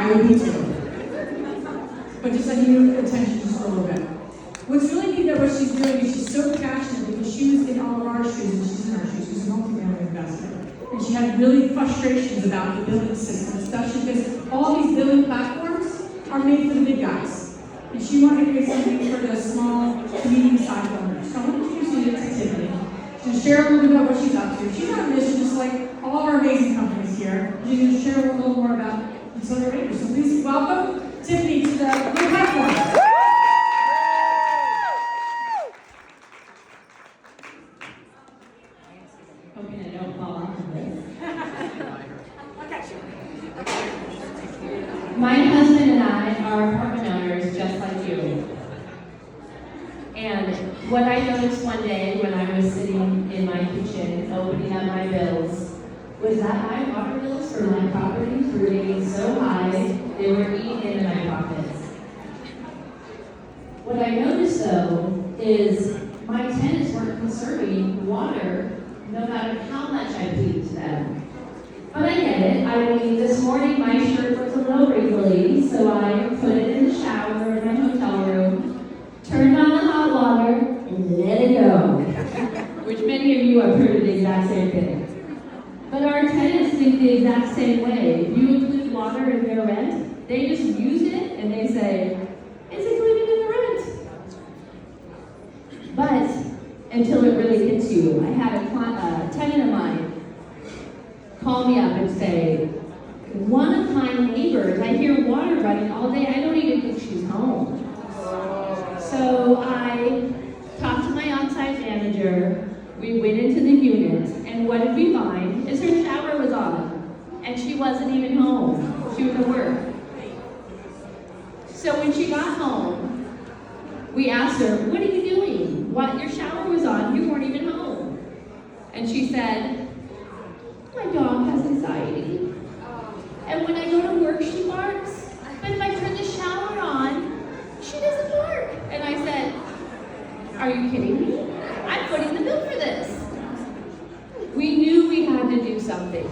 I would be too. But just I need attention just a little bit. What's really neat about what she's doing is she's so passionate because she was in all of our shoes, and she's in our shoes. She's a multifamily investor. And she had really frustrations about the billing system, especially because all these billing platforms are made for the big guys. And she wanted to create something for the small, medium-sized owners. So I want to introduce you to Tiffany. She's going to share a little bit about what she's up to. She's on a mission just like all of our amazing companies here. She's going to share a little more about Mittal Rangers. So please welcome Tiffany to the platform. My husband and I are apartment owners just like you. And what I noticed one day when I was sitting in my kitchen opening up my bills was that my water bills for my properties were getting so high they were eating into my pockets. What I noticed though is my tenants weren't conserving water no matter how much I pleased them. But I get it. I mean, this morning my shirt was a little wrinkly, so I put it in the shower in my hotel room, turned on the hot water, and let it go. Which many of you have heard the exact same thing. But our tenants think the exact same way. If you include water in their rent, they just use it and they say, it's included in the rent. But until it really hits you, I had a tenant of mine call me up and say, one of my neighbors, I hear water running all day, I don't even think she's home. So I talked to my on-site manager, we went into the unit, and what did we find is her shower was on, and she wasn't even home. She was at work. So when she got home, we asked her, what are you doing? What, your shower was on, you weren't even home. And she said, my dog has anxiety. And when I go to work, she barks. But if I turn the shower on, she doesn't bark. And I said, are you kidding me? I'm footing the bill for this. We knew we had to do something.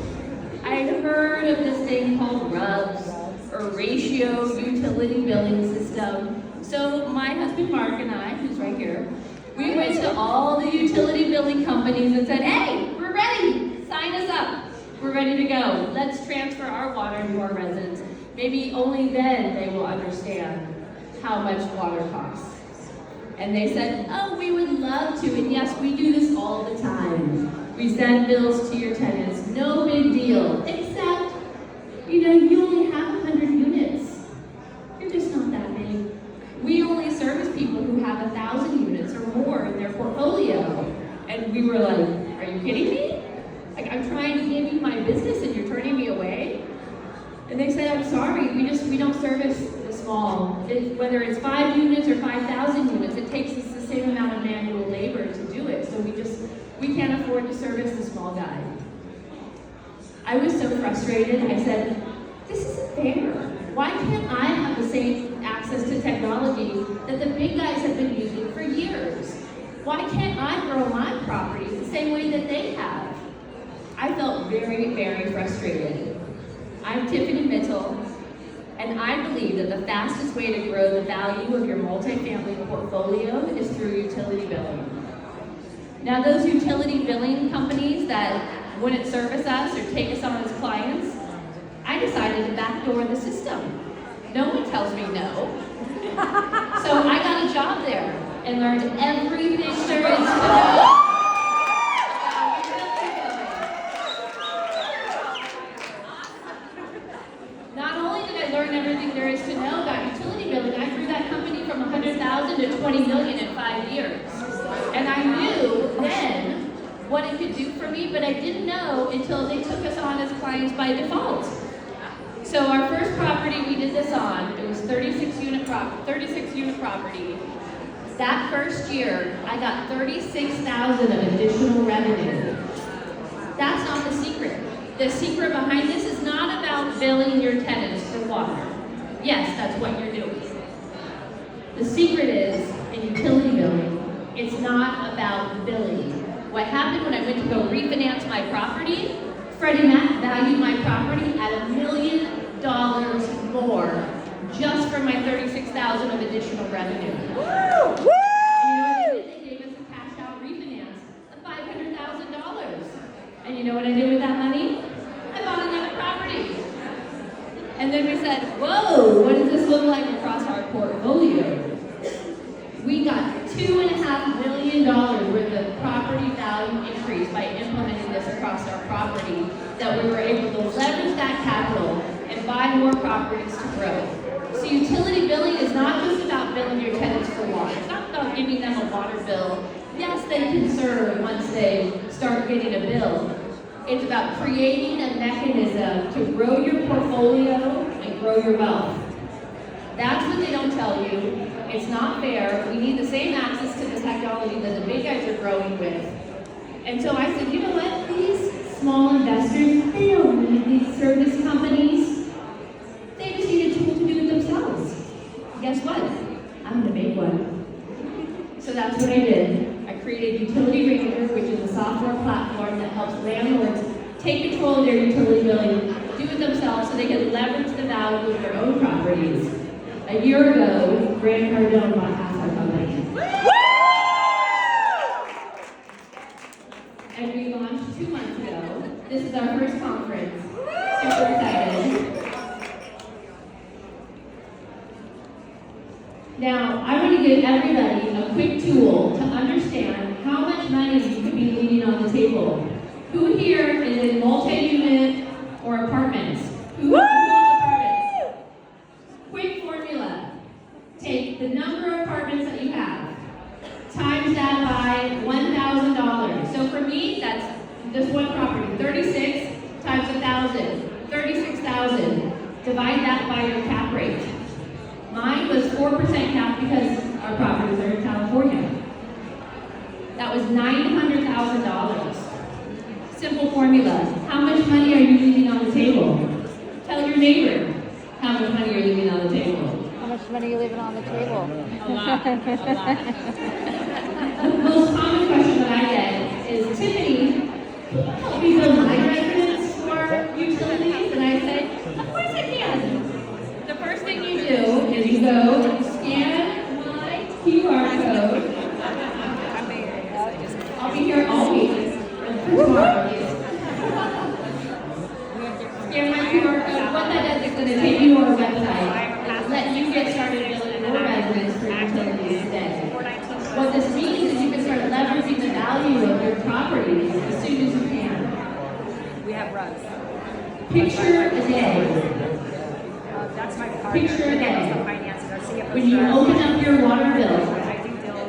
I had heard of this thing called RUBS, or Ratio Utility Billing System. So my husband Mark and I, who's right here, we went to all the utility billing companies and said, hey, we're ready. Sign us up. We're ready to go. Let's transfer our water to our residents. Maybe only then they will understand how much water costs. And they said, oh, we would love to. And yes, we do this all the time. We send bills to your tenants. No big deal. Except, you only have 100 units. You're just not that big. We only service people who have 1,000 units or more in their portfolio. And we were like, are you kidding me? Like, I'm trying to give you my business and you're turning me away? And they said, I'm sorry, we don't service the small. Whether it's 5 units or 5,000 units, it takes us the same amount of manual labor to do it. So we can't afford to service the small guy. I was so frustrated. I said, this isn't fair. Why can't I have the same access to technology that the big guys have been using for years? Why can't I grow my properties the same way that they have? I felt very, very frustrated. I'm Tiffany Mittal, and I believe that the fastest way to grow the value of your multifamily portfolio is through utility billing. Now, those utility billing companies that wouldn't service us or take us on as clients, I decided to backdoor the system. No one tells me no. So I got a job there and learned everything there is to know. Everything there is to know about utility billing. I grew that company from 100,000 to 20 million in 5 years. And I knew then what it could do for me, but I didn't know until they took us on as clients by default. So our first property we did this on, it was 36 unit property. That first year, I got 36,000 of additional revenue. That's not the secret. The secret behind this is not about billing your tenants for water. Yes, that's what you're doing. The secret is, in utility billing, it's not about billing. What happened when I went to go refinance my property, Freddie Mac valued my property at $1 million more. additional revenue. And you know what they did? They gave us a cash out refinance of $500,000. And you know what I did with that money? I bought another property. And then we said, whoa, what does this look like across our portfolio? We got $2.5 million worth of property value increase by implementing this across our property, that we were able to leverage that capital and buy more properties to grow. So utility billing is not just about billing your tenants for water. It's not about giving them a water bill. Yes, they can serve once they start getting a bill. It's about creating a mechanism to grow your portfolio and grow your wealth. That's what they don't tell you. It's not fair. We need the same access to the technology that the big guys are growing with. And so I said, you know what? These small investors, they don't need these service companies. They just need a tool to do it themselves. Guess what? I'm going to make one. So that's what I did. I created Utility Ranger, which is a software platform that helps landlords take control of their utility billing, do it themselves so they can leverage the value of their own properties. A year ago, Grant Cardone bought half our company. And we launched 2 months ago. This is our first conference. Super excited. Now, I want to give everybody a quick tool to understand how much money you could be leaving on the table. Who here is in multi-unit or apartments? Who owns apartments? Quick formula. Take the number of apartments that you have, times that by $1,000. So for me, that's this one property, 36 times 1,000, 36,000. Divide that by your cap rate. Mine was 4% cap because our properties are in California. That was $900,000. Simple formula. How much money are you leaving on the table? Tell your neighbor how much money you're leaving on the table. How much money are you leaving on the table? A lot. A lot. The most common question that I get is, Tiffany, can you help me build my residence for utilities? And I say, of course I can. The first thing you do is you go and scan my QR code. I'll be here all week. Tomorrow. Scan my QR code. What that does is going to take you to our website and let you get started building your residence for utilities today. What this means is you can start leveraging the value of your properties as soon as you can. We have rugs. Picture a day. That's my partner. Picture a day The finances. Our CFO when you open up your water bill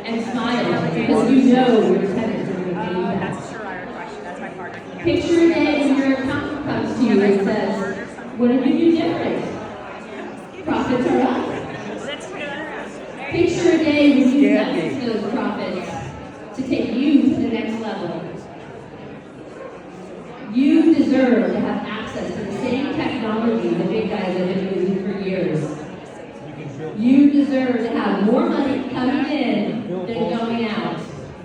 and smile because you know your tenants are going to pay you back. That's a sure question. That's my partner. Picture a day when your accountant comes to you and says, what did you do different? Profits are up. Picture a day when you leverage those profits to take you to the next level. You deserve to have access to the same technology the big guys have been using for years. You deserve to have more money coming in than going out.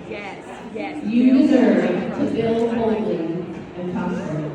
Yes, yes. You deserve to build boldly and prosper.